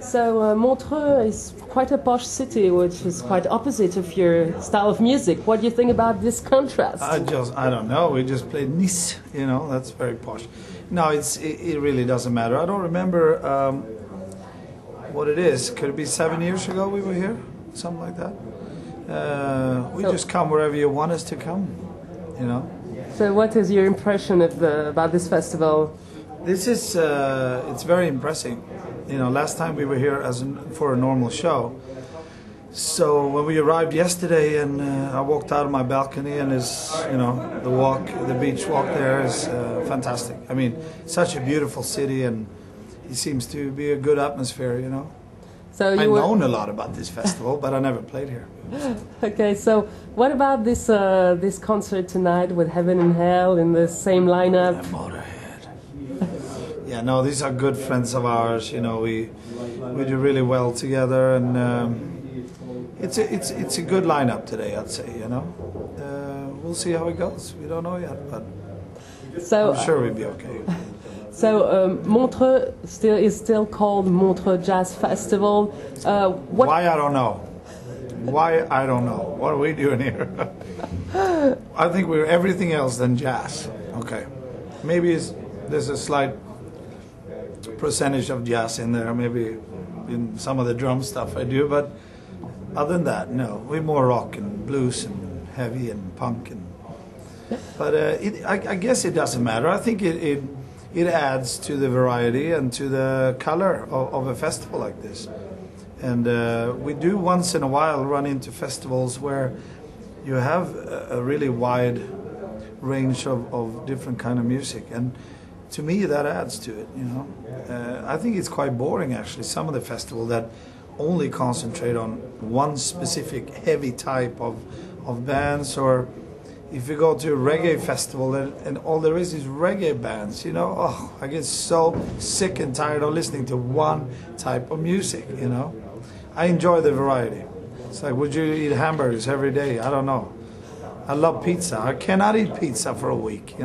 So Montreux is quite a posh city, which is quite opposite of your style of music. What do you think about this contrast? I don't know. We just played Nice, that's very posh. No, it really doesn't matter. I don't remember what it is. Could it be 7 years ago we were here? Something like that. We just come wherever you want us to come. So what is your impression of about this festival? This is, it's very impressive. Last time we were here for a normal show. So when we arrived yesterday and I walked out of my balcony and the beach walk there is fantastic. I mean, such a beautiful city and it seems to be a good atmosphere, So I've known a lot about this festival, but I never played here. Okay, so what about this concert tonight with Heaven and Hell in the same lineup? Yeah, Motorhead. Yeah, no, these are good friends of ours. We do really well together, and it's a good lineup today, I'd say. We'll see how it goes. We don't know yet, but I'm sure we'll be okay. So Montreux is still called Montreux Jazz Festival. Why I don't know. Why I don't know. What are we doing here? I think we're everything else than jazz. Okay, maybe there's a slight percentage of jazz in there, maybe in some of the drum stuff I do, but other than that, no. We're more rock and blues and heavy and punk, but I guess it doesn't matter. I think it adds to the variety and to the color of a festival like this. And we do once in a while run into festivals where you have a really wide range of different kind of music, and to me that adds to it. I think it's quite boring actually, some of the festival that only concentrate on one specific heavy type of bands, or if you go to a reggae festival and all there is reggae bands, I get so sick and tired of listening to one type of music. I enjoy the variety. It's like, would you eat hamburgers every day? I don't know. I love pizza. I cannot eat pizza for a week.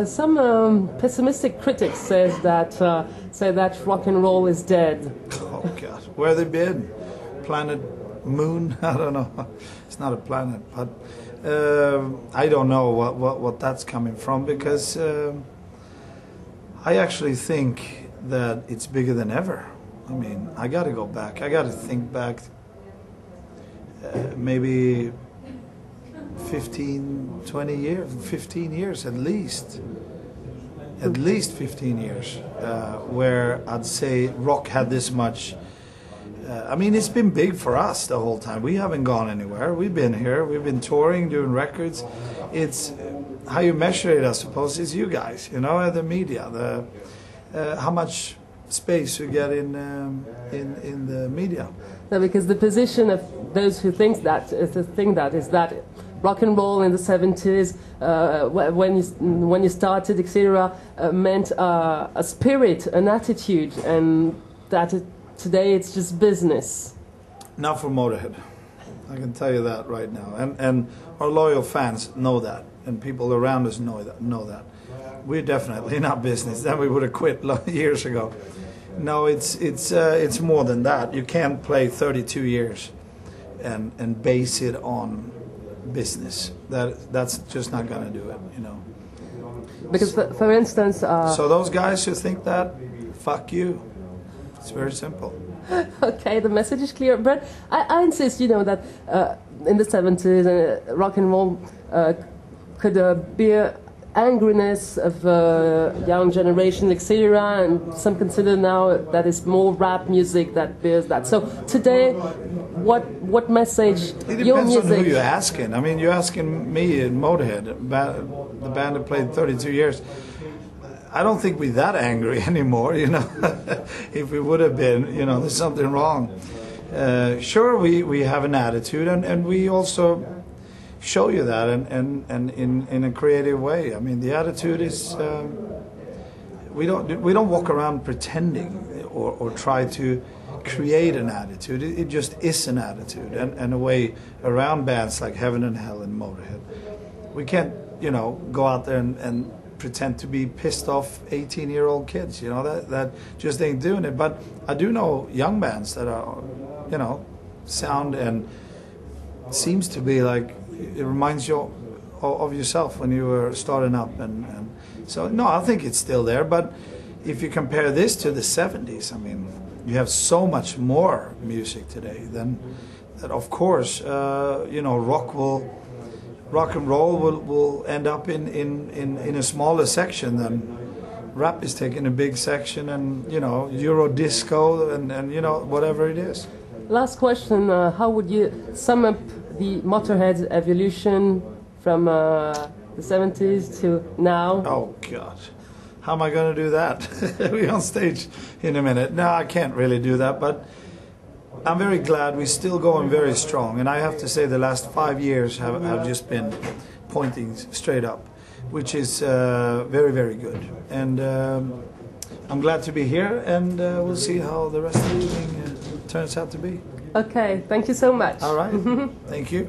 Some pessimistic critics say that rock and roll is dead. Oh God, where have they been? Planet Moon? I don't know. It's not a planet, but I don't know what that's coming from, because I actually think that it's bigger than ever. I mean, I got to go back. I got to think back. Maybe 15, 20 years, 15 years at least 15 years, where I'd say rock had this much. I mean, it's been big for us the whole time. We haven't gone anywhere. We've been here. We've been touring, doing records. It's how you measure it, I suppose, is you guys, the media, how much space you get in the media. No, because the position of those who think that is that rock and roll in the 70s, when you started, etc., meant a spirit, an attitude, and that today it's just business. Not for Motorhead, I can tell you that right now. And our loyal fans know that, and people around us know that. We're definitely not business. Then we would have quit years ago. No, it's more than that. You can't play 32 years and base it on business. That's just not going to do it, Because, for instance... So those guys who think that, fuck you. It's very simple. Okay, the message is clear. But I insist, that in the 70s, rock and roll could be angriness of young generation, etc., and some consider now that it's more rap music that bears that. So today, what message? It depends on who you're asking. I mean, you're asking me in Motorhead, the band that played 32 years. I don't think we're that angry anymore. If we would have been, there's something wrong. Sure, we have an attitude, and we also show you that, and in a creative way. I mean, the attitude is we don't walk around pretending or try to create an attitude. It just is an attitude, and a way around bands like Heaven and Hell and Motorhead. We can't go out there and pretend to be pissed off 18-year-old kids, you know, that just ain't doing it. But I do know young bands that are, you know, sound and seems to be like, it reminds you of yourself when you were starting up, and so no, I think it's still there. But if you compare this to the 70s, I mean, you have so much more music today than that. Of course, you know, rock and roll will end up in a smaller section than rap is taking a big section, and you know, Euro disco and you know, whatever it is. Last question: how would you sum up the Motorhead evolution from the 70s to now? Oh God, how am I going to do that? We're on stage in a minute. No, I can't really do that, but I'm very glad we're still going very strong. And I have to say the last 5 years have just been pointing straight up, which is very, very good. And I'm glad to be here, and we'll see how the rest of the evening turns out to be. Okay, thank you so much. All right, thank you.